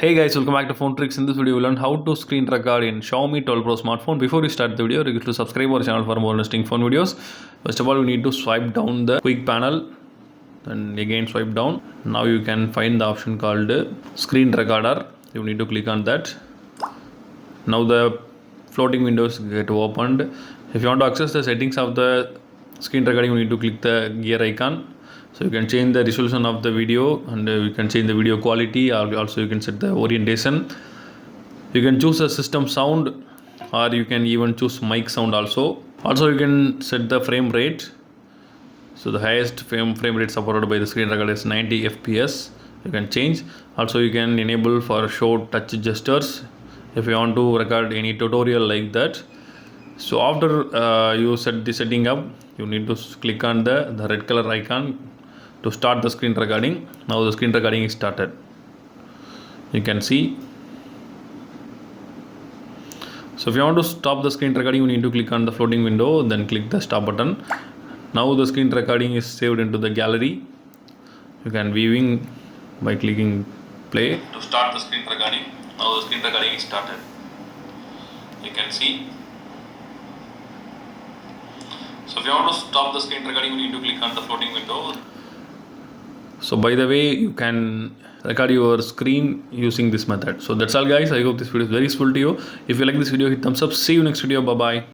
Hey guys, welcome back to Phone Tricks. In this video, we'll learn how to screen record in Xiaomi 12 Pro smartphone. Before we start the video, request to subscribe our channel for more interesting phone videos. First of all, we need to swipe down the quick panel and again swipe down. Now you can find the option called screen recorder. You need to click on that. Now the floating windows get opened. If you want to access the settings of the screen recording, you need to click the gear icon. So you can change the resolution of the video and you can change the video quality, or also you can set the orientation. You can choose a system sound, or you can even choose mic sound also. Also you can set the frame rate. So the highest frame rate supported by the screen recorder is 90 fps. You can change. Also you can enable for show touch gestures if you want to record any tutorial like that. So after you set the setting up, you need to click on the red color icon to start the screen recording. Now the screen recording is started. You can see. So if you want to stop the screen recording, you need to click on the floating window, then click the stop button. Now the screen recording is saved into the gallery. You can viewing by clicking play to start the screen recording. Now the screen recording is started. You can see. So if you want to stop the screen recording, you need to click on the floating window. So by the way, you can record your screen using this method. So that's all guys. I hope this video is very useful to you. If you like this video, hit thumbs up. See you next video. Bye bye.